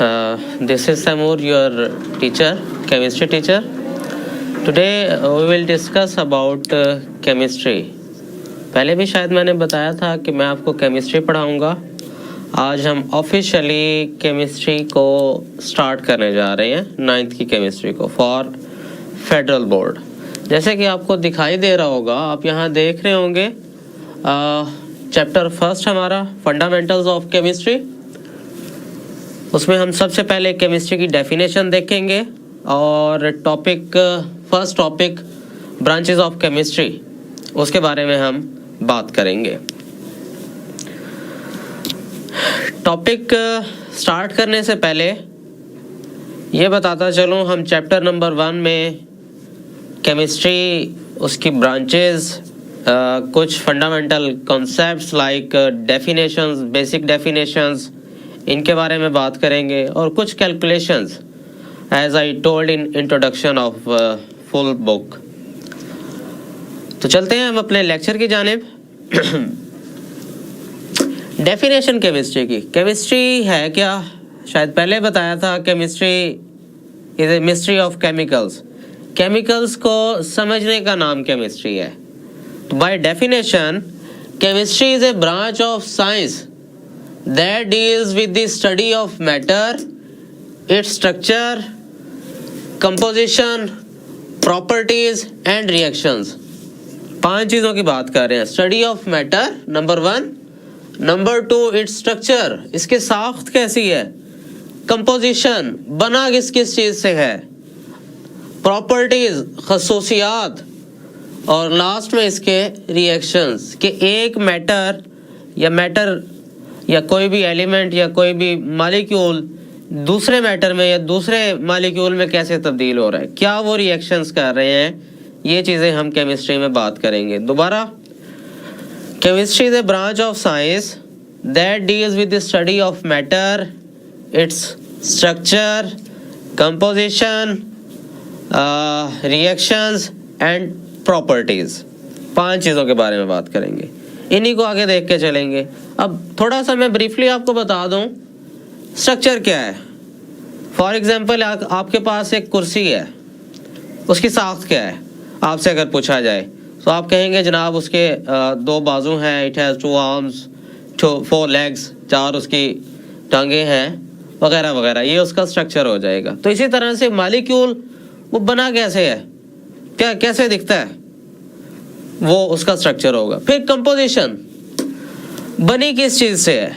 This is Samur, your teacher, chemistry teacher. Today we will discuss about chemistry. पहले भी शायद मैंने बताया था कि मैं आपको केमिस्ट्री पढ़ाऊंगा. आज हम ऑफिशियली केमिस्ट्री को स्टार्ट करने जा रहे हैं, 9th की केमिस्ट्री को फॉर फेडरल बोर्ड. जैसे कि आपको दिखाई दे रहा होगा, आप यहाँ देख रहे होंगे चैप्टर फर्स्ट हमारा फंडामेंटल्स ऑफ केमिस्ट्री. उसमें हम सबसे पहले केमिस्ट्री की डेफिनेशन देखेंगे और first topic branches of chemistry, उसके बारे में हम बात करेंगे. टॉपिक स्टार्ट करने से पहले ये बताता चलूँ, हम चैप्टर नंबर 1 में केमिस्ट्री, उसकी ब्रांचेस, कुछ fundamental concepts like definitions, basic definitions, इनके बारे में बात करेंगे और कुछ calculations as I told in introduction of full book. तो चलते हैं हम अपने लेक्चर की जानिब. डेफिनेशन केमिस्ट्री की. केमिस्ट्री है क्या? शायद पहले बताया था, chemistry is a mystery of chemicals. Chemicals को समझने का नाम केमिस्ट्री है. तो by definition chemistry is a branch of science that deals with the study of matter, its structure, composition, properties and reactions. 5 चीज़ों की बात कर रहे हैं. Study of matter number 1, number 2 its structure, इसके साख्त कैसी है, कंपोजिशन, बना किस किस चीज़ से है, प्रॉपर्टीज, खसूसियात, और लास्ट में इसके रिएक्शंस, कि एक मैटर या कोई भी एलिमेंट या कोई भी मॉलिक्यूल दूसरे मैटर में या दूसरे मॉलिक्यूल में कैसे तब्दील हो रहा है, क्या वो रिएक्शंस कर रहे हैं, ये चीज़ें हम केमिस्ट्री में बात करेंगे. दोबारा, chemistry is a branch of science that deals with the study of matter, its structure, composition, reactions and properties. 5 चीज़ों के बारे में बात करेंगे. इन्हीं को आगे देख के चलेंगे. अब थोड़ा सा मैं ब्रीफली आपको बता दूं स्ट्रक्चर क्या है. फॉर एग्जांपल आपके पास एक कुर्सी है, उसकी साख्त क्या है आपसे अगर पूछा जाए, तो आप कहेंगे जनाब उसके 2 बाजू हैं, इट हैज़ 2 आर्म्स, 4 लेग्स, 4 उसकी टांगे हैं, वगैरह वगैरह. ये उसका स्ट्रक्चर हो जाएगा. तो इसी तरह से मॉलिक्यूल वो बना कैसे है, क्या कैसे दिखता है, वो उसका स्ट्रक्चर होगा. फिर कंपोजिशन, बनी किस चीज़ से है.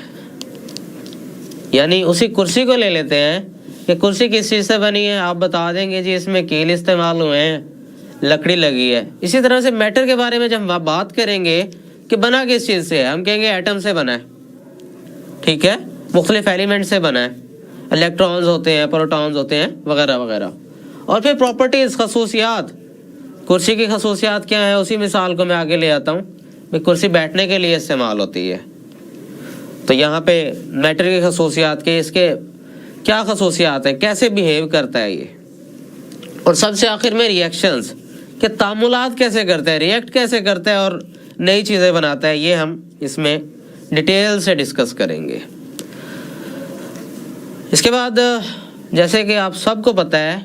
यानी उसी कुर्सी को ले लेते हैं कि कुर्सी किस चीज़ से बनी है, आप बता देंगे जी इसमें कील इस्तेमाल हुए हैं, लकड़ी लगी है. इसी तरह से मैटर के बारे में जब हम बात करेंगे कि बना किस चीज़ से है, हम कहेंगे एटम से बना है, ठीक है, मुख्तलिफ एलिमेंट से बना है, इलेक्ट्रॉन्स होते हैं, प्रोटॉन्स होते हैं, वगैरह वगैरह. और फिर प्रॉपर्टीज़, खसूसियात, कुर्सी की खसूसियात क्या है, उसी मिसाल को मैं आगे ले आता हूँ. कुर्सी बैठने के लिए इस्तेमाल होती है, तो यहाँ पे मैटर की खसूसियात के, इसके क्या खसूसियात है, कैसे बिहेव करता है ये. और सबसे आखिर में रिएक्शंस, कि तामुलात कैसे करता है, रिएक्ट कैसे करता है और नई चीज़ें बनाता है. ये हम इसमें डिटेल से डिस्कस करेंगे. इसके बाद जैसे कि आप सबको पता है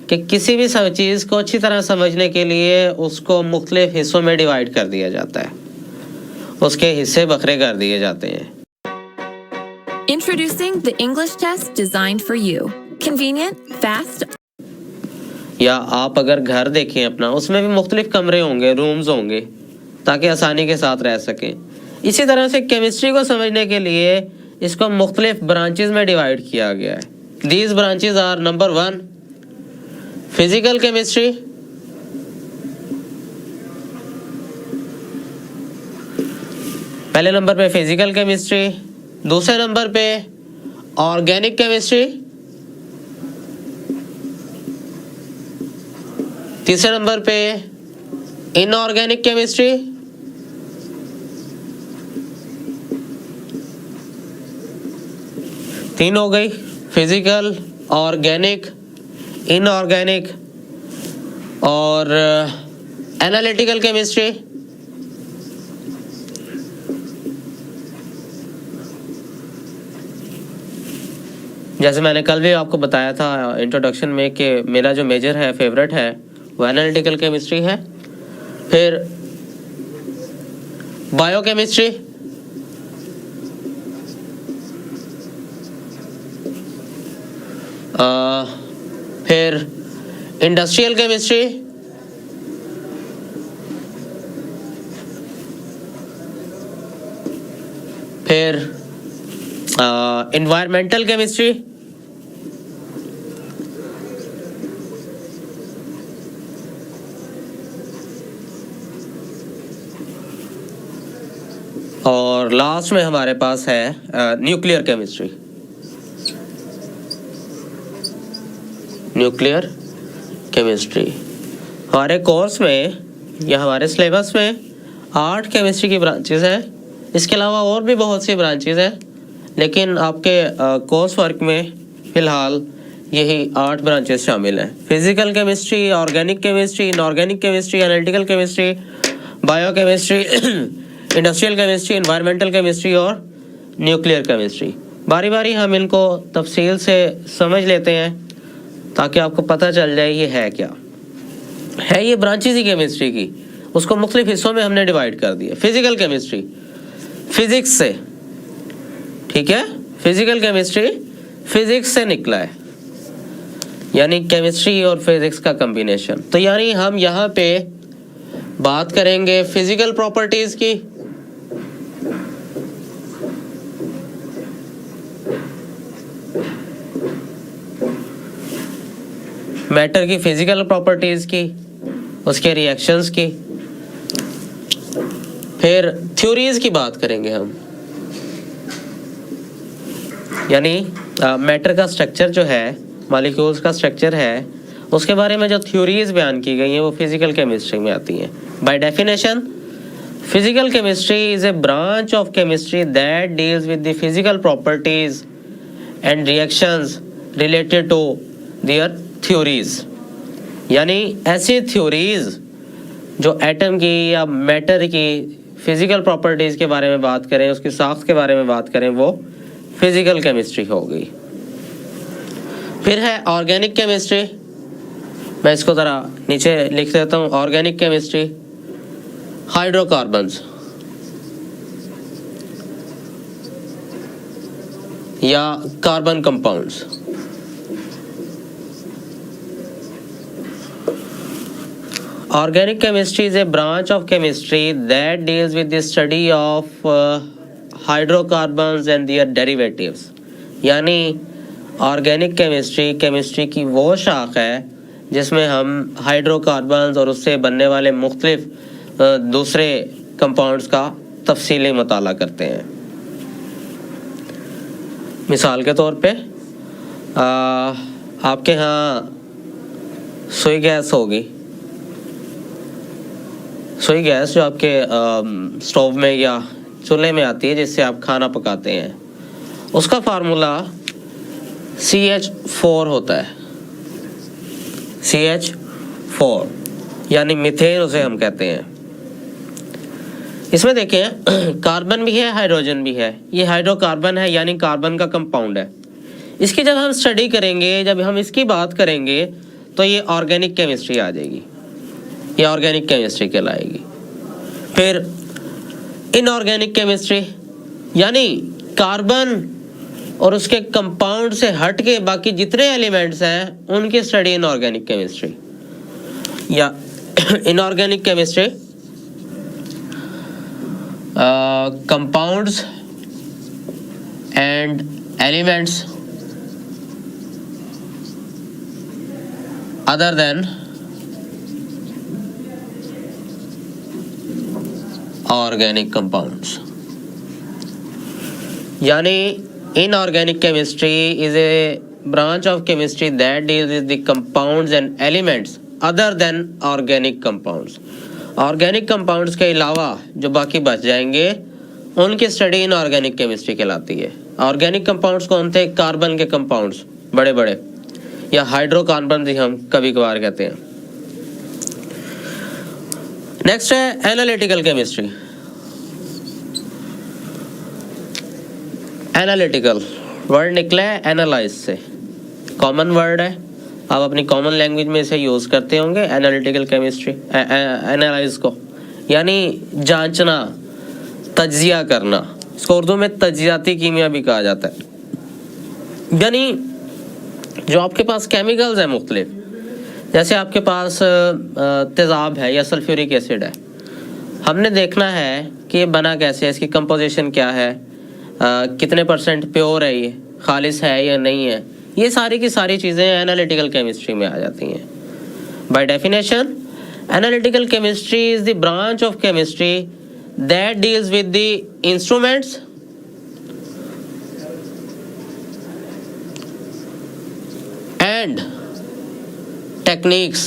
कि किसी भी चीज़ को अच्छी तरह समझने के लिए उसको मुख्तलिफ हिस्सों में डिवाइड कर दिया जाता है, उसके हिस्से बखरे कर दिए जाते हैं. Introducing the English test designed for you. Convenient, fast. या आप अगर घर देखें अपना, उसमें भी मुख्तलिफ कमरे होंगे, रूम्स होंगे, ताकि आसानी के साथ रह सकें. इसी तरह से केमिस्ट्री को समझने के लिए इसको मुख्तलिफ ब्रांचेस में डिवाइड किया गया है. These branches are number 1 physical chemistry, पहले नंबर पे फिजिकल केमिस्ट्री, दूसरे नंबर पे ऑर्गेनिक केमिस्ट्री, तीसरे नंबर पे इनऑर्गेनिक केमिस्ट्री, तीन हो गई, फिजिकल, ऑर्गेनिक, इनऑर्गेनिक और एनालिटिकल केमिस्ट्री. जैसे मैंने कल भी आपको बताया था इंट्रोडक्शन में कि मेरा जो मेजर है, फेवरेट है, वो एनालिटिकल केमिस्ट्री है। फिर बायोकेमिस्ट्री, फिर इंडस्ट्रियल केमिस्ट्री, फिर एनवायरमेंटल केमिस्ट्री, और लास्ट में हमारे पास है न्यूक्लियर केमिस्ट्री। न्यूक्लियर केमिस्ट्री हमारे कोर्स में या हमारे सिलेबस में 8 केमिस्ट्री की ब्रांचेस हैं। इसके अलावा और भी बहुत सी ब्रांचेस हैं, लेकिन आपके कोर्स वर्क में फ़िलहाल यही 8 ब्रांचेस शामिल हैं। Physical chemistry, organic chemistry, inorganic chemistry, analytical chemistry, biochemistry, industrial chemistry, environmental chemistry और न्यूक्लियर केमिस्ट्री। बारी बारी हम इनको तफसील से समझ लेते हैं ताकि आपको पता चल जाए ये है क्या है। ये ब्रांचेस ही केमिस्ट्री की, उसको मुख्तलिफ हिस्सों में हमने डिवाइड कर दिया। फिजिकल केमिस्ट्री फिजिक्स से, ठीक है, फिजिकल केमिस्ट्री फिजिक्स से निकला है, यानी केमिस्ट्री और फिजिक्स का कॉम्बिनेशन। तो यानी हम यहाँ पे बात करेंगे फिजिकल प्रॉपर्टीज की, मैटर की फिजिकल प्रॉपर्टीज की, उसके रिएक्शंस की, फिर थ्योरीज की बात करेंगे हम, यानी मैटर का स्ट्रक्चर जो है, मॉलिक्यूल्स का स्ट्रक्चर है, उसके बारे में जो थ्योरीज बयान की गई हैं वो फिजिकल केमिस्ट्री में आती हैं। By definition physical chemistry is a branch of chemistry that deals with the physical properties and reactions related to their theories, यानी ऐसी थ्योरीज जो एटम की या मैटर की फिजिकल प्रॉपर्टीज के बारे में बात करें, उसकी साख्त के बारे में बात करें, वो फिजिकल केमिस्ट्री हो गई। फिर है ऑर्गेनिक केमिस्ट्री, मैं इसको ज़रा नीचे लिख देता हूँ। ऑर्गेनिक केमिस्ट्री हाइड्रोकार्बन्स या carbon compounds. Organic chemistry is a branch of chemistry that deals with the study of hydrocarbons and their derivatives. यानी ऑर्गेनिक केमिस्ट्री की वो शाख है जिसमें हम हाइड्रोकार्बन्स और उससे बनने वाले मुख्तलिफ दूसरे कंपाउंड्स का तफसीली मुताला करते हैं। मिसाल के तौर पे आपके यहाँ सुई गैस होगी, सुई गैस जो आपके स्टोव में या चूल्हे में आती है जिससे आप खाना पकाते हैं, उसका फार्मूला CH4 होता है। CH4 यानी मीथेन उसे हम कहते हैं। इसमें देखें कार्बन भी है, हाइड्रोजन भी है। ये हाइड्रोकार्बन है यानी कार्बन का कंपाउंड है। इसकी जब हम स्टडी करेंगे, जब हम इसकी बात करेंगे तो ये ऑर्गेनिक केमिस्ट्री आ जाएगी, ये ऑर्गेनिक केमिस्ट्री कहलाएगी। फिर इनऑर्गेनिक केमिस्ट्री यानी कार्बन और उसके कंपाउंड से हट के बाकी जितने एलिमेंट्स हैं उनकी स्टडी इनऑर्गेनिक केमिस्ट्री या inorganic chemistry compounds and elements other than organic compounds. यानी inorganic chemistry is a branch of chemistry that deals with the compounds and elements other than organic compounds. Organic compounds के अलावा जो बाकी बच जाएंगे उनकी study inorganic chemistry कहलाती है। ऑर्गेनिक कंपाउंड्स कौन थे? कार्बन के कंपाउंड्स बड़े बड़े, या हाइड्रोकार्बन भी हम कभी कभार कहते हैं। नेक्स्ट है एनालिटिकल केमिस्ट्री। एनालिटिकल वर्ड निकला है एनालाइज से, कॉमन वर्ड है, आप अपनी कॉमन लैंग्वेज में इसे यूज़ करते होंगे एनालिटिकल केमिस्ट्री, एनालाइज को, यानी जांचना, तज्जिया करना। इसको उर्दू में तज्जियाती कीमिया भी कहा जाता है। यानी जो आपके पास केमिकल्स हैं मुख्तलिफ, जैसे आपके पास तेज़ाब है या सल्फ्यूरिक एसिड है, हमने देखना है कि ये बना कैसे है, इसकी कंपोजिशन क्या है, कितने % प्योर है, ये खालिस है या नहीं है, ये सारी की सारी चीज़ें एनालिटिकल केमिस्ट्री में आ जाती हैं। By definition analytical chemistry is the branch of chemistry that deals with the instruments and techniques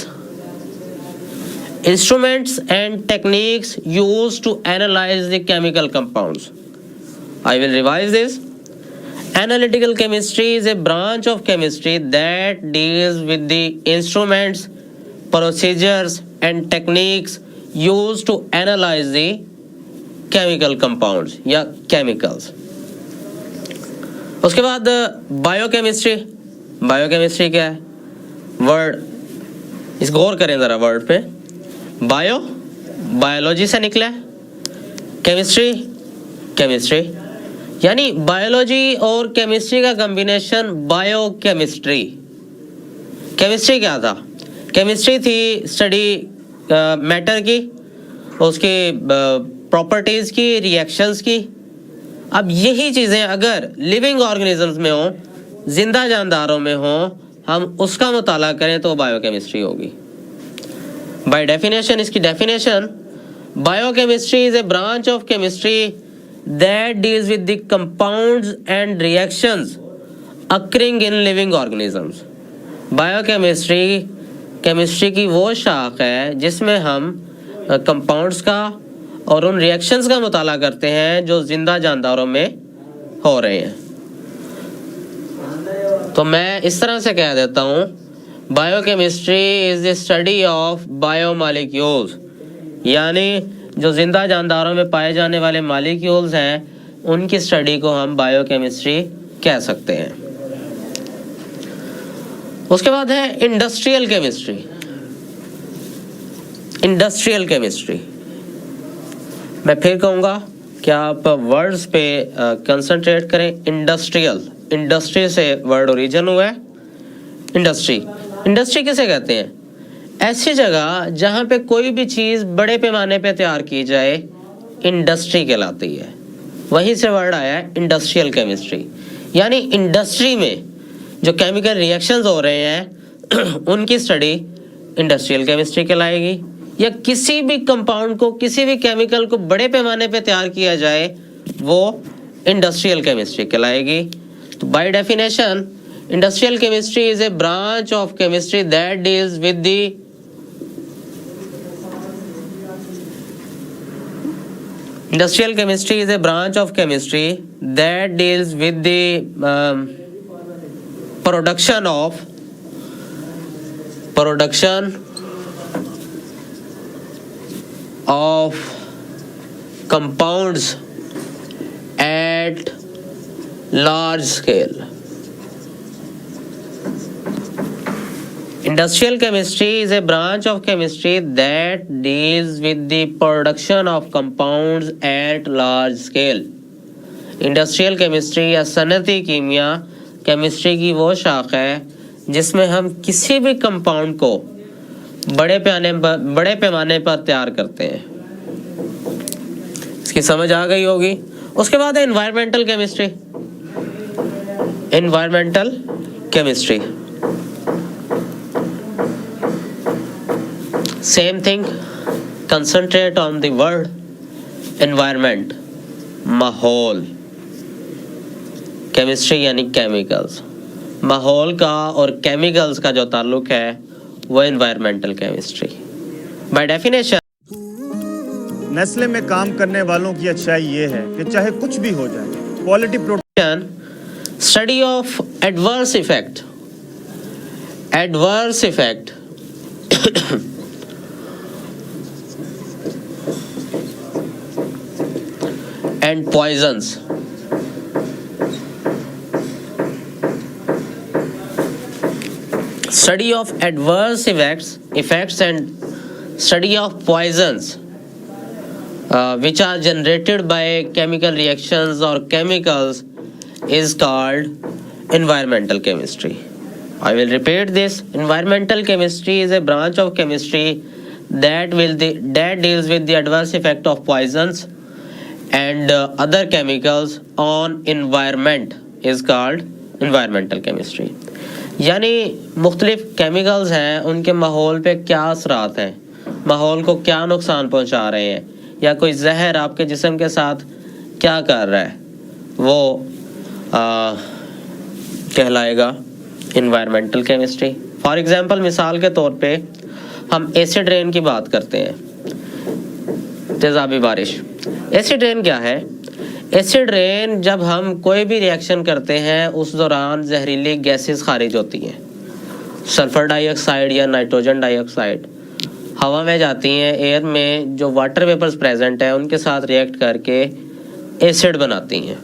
used to analyze the chemical compounds. I will revise this. Analytical chemistry is a branch of chemistry that deals with the instruments, procedures and techniques used to analyze the chemical compounds या chemicals. उसके बाद biochemistry. Biochemistry क्या है? Word, इस गौर करें ज़रा word पे। Bio, biology से निकला है, केमिस्ट्री, केमिस्ट्री, यानी बायोलॉजी और केमिस्ट्री का कॉम्बिनेशन बायोकेमिस्ट्री। केमिस्ट्री क्या था? केमिस्ट्री थी स्टडी मैटर की, उसके प्रॉपर्टीज़ की, रिएक्शंस की। अब यही चीज़ें अगर लिविंग ऑर्गेनिजम्स में हो, जिंदा जानदारों में हो, हम उसका मुताला करें तो बायोकेमिस्ट्री होगी। बाय डेफिनेशन, इसकी definition, biochemistry is a branch of chemistry that deals with the compounds and reactions occurring in living organisms. Biochemistry chemistry की वो शाख है जिसमें हम कंपाउंड्स का और उन रिएक्शंस का मुताला करते हैं जो जिंदा जानदारों में हो रहे हैं। तो मैं इस तरह से कह देता हूँ, biochemistry is the study of biomolecules, यानी जो जिंदा जानदारों में पाए जाने वाले मॉलिक्यूल्स हैं उनकी स्टडी को हम बायोकेमिस्ट्री कह सकते हैं। उसके बाद है इंडस्ट्रियल केमिस्ट्री। इंडस्ट्रियल केमिस्ट्री, मैं फिर कहूँगा कि आप वर्ड्स पे कंसंट्रेट करें। इंडस्ट्रियल, इंडस्ट्री से वर्ड ओरिजिन हुआ है। इंडस्ट्री, इंडस्ट्री किसे कहते हैं? ऐसी जगह जहाँ पे कोई भी चीज़ बड़े पैमाने पे तैयार की जाए, इंडस्ट्री कहलाती है। वहीं से वर्ड आया है इंडस्ट्रियल केमिस्ट्री, यानी इंडस्ट्री में जो केमिकल रिएक्शंस हो रहे हैं उनकी स्टडी इंडस्ट्रियल केमिस्ट्री कहलाएगी। या किसी भी कंपाउंड को, किसी भी केमिकल को बड़े पैमाने पे तैयार किया जाए वो इंडस्ट्रियल केमिस्ट्री कहलाएगी। तो by definition industrial chemistry is a branch of chemistry that deals with the industrial chemistry is a branch of chemistry that deals with the production of compounds at large scale. Industrial chemistry is a branch of chemistry that deals with the production of compounds at large scale. Industrial chemistry या सनती कीमिया chemistry की वो शाख है जिसमें हम किसी भी compound को बड़े पैमाने पर तैयार करते हैं। इसकी समझ आ गई होगी। उसके बाद है environmental chemistry. Environmental chemistry, same thing, concentrate on the word environment, माहौल। केमिस्ट्री यानी केमिकल्स, माहौल का और केमिकल्स का जो ताल्लुक है वो environmental chemistry. By definition Nestle में काम करने वालों की अच्छाई ये है कि चाहे कुछ भी हो जाए, quality production, study of adverse effect, adverse effect and poisons study of adverse effects and study of poisons which are generated by chemical reactions or chemicals is called environmental chemistry. I will repeat this. Environmental chemistry is a branch of chemistry that deals with the adverse effect of poisons and other chemicals on environment is called environmental chemistry. यानी मुख्तलिफ chemicals हैं, उनके माहौल पे क्या असरात हैं, माहौल को क्या नुकसान पहुंचा रहे हैं, या कोई जहर आपके जिस्म के साथ क्या कर रहा है, वो कहलाएगा इन्वायरमेंटल केमिस्ट्री. फॉर एग्जांपल, मिसाल के तौर पे हम एसिड रेन की बात करते हैं, तेज़ाबी बारिश. एसिड रेन क्या है? एसिड रेन जब हम कोई भी रिएक्शन करते हैं उस दौरान जहरीली गैसेस खारिज होती हैं. सल्फर डाइऑक्साइड या नाइट्रोजन डाइऑक्साइड हवा में जाती हैं, एयर में जो वाटर वेपर्स प्रेजेंट है उनके साथ रिएक्ट करके एसिड बनाती हैं,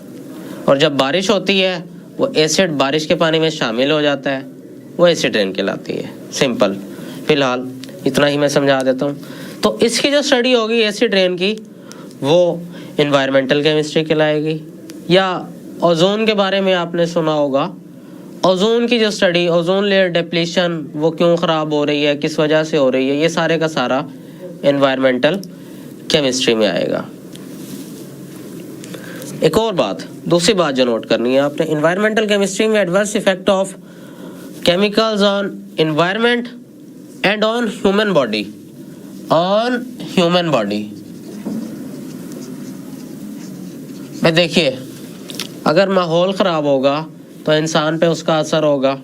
और जब बारिश होती है वो एसिड बारिश के पानी में शामिल हो जाता है, वो एसिड रेन कहलाती है. सिंपल. फिलहाल इतना ही मैं समझा देता हूँ. तो इसकी जो स्टडी होगी एसिड रेन की, वो इन्वायरमेंटल केमिस्ट्री कहलाएगी. या ओजोन के बारे में आपने सुना होगा, ओजोन की जो स्टडी, ओजोन लेयर डिप्लीशन, वो क्यों ख़राब हो रही है, किस वजह से हो रही है, ये सारे का सारा इन्वायरमेंटल केमिस्ट्री में आएगा. एक और बात, दूसरी बात जो नोट करनी है आपने, इन्वायरमेंटल केमिस्ट्री में adverse effect of chemicals on environment and on human body. On human body में देखिए, अगर माहौल ख़राब होगा तो इंसान पे उसका असर होगा,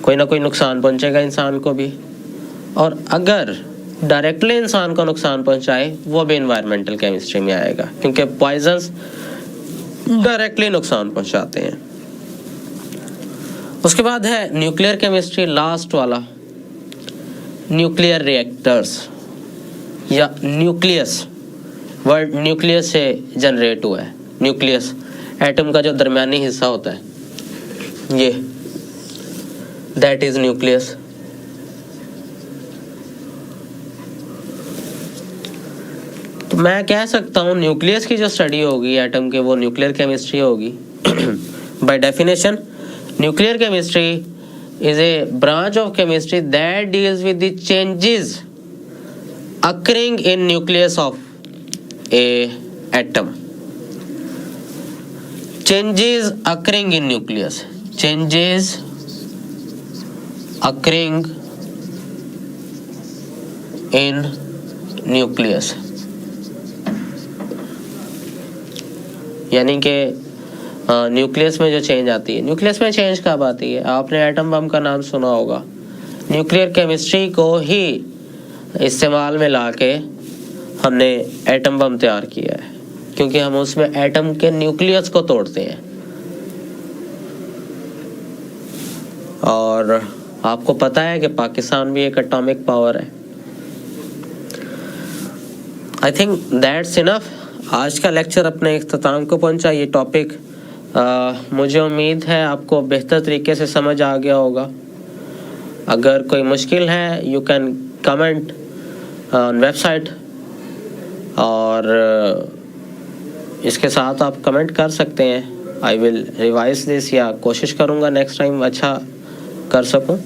कोई ना कोई नुकसान पहुंचेगा इंसान को भी, और अगर डायरेक्टली इंसान को नुकसान पहुंचाए वो भी इन्वायरमेंटल केमिस्ट्री में आएगा, क्योंकि पॉइजन्स डायरेक्टली नुकसान पहुंचाते हैं. उसके बाद है न्यूक्लियर केमिस्ट्री, लास्ट वाला, न्यूक्लियर रिएक्टर्स या न्यूक्लियस. वर्ड न्यूक्लियस से जनरेट हुआ है. न्यूक्लियस एटम का जो दरमियानी हिस्सा होता है, ये दैट इज न्यूक्लियस. तो मैं कह सकता हूँ न्यूक्लियस की जो स्टडी होगी एटम के, वो न्यूक्लियर केमिस्ट्री होगी. By definition nuclear chemistry is a branch of chemistry that deals with the changes occurring in nucleus of a atom. Changes occurring in nucleus. Changes occurring in nucleus. यानी कि nucleus में जो change आती है. Nucleus में change कब आती है? आपने एटम बम का नाम सुना होगा. न्यूक्लियर केमिस्ट्री को ही इस्तेमाल में लाके हमने एटम बम तैयार किया है, क्योंकि हम उसमें एटम के न्यूक्लियस को तोड़ते हैं. और आपको पता है कि पाकिस्तान भी एक एटॉमिक पावर है. I think that's enough. आज का लेक्चर अपने इख्तिताम को पहुंचा. ये टॉपिक मुझे उम्मीद है आपको बेहतर तरीके से समझ आ गया होगा. अगर कोई मुश्किल है you can comment on website, और इसके साथ आप कमेंट कर सकते हैं. आई विल रिवाइज दिस, या कोशिश करूँगा नेक्स्ट टाइम अच्छा कर सकूँ.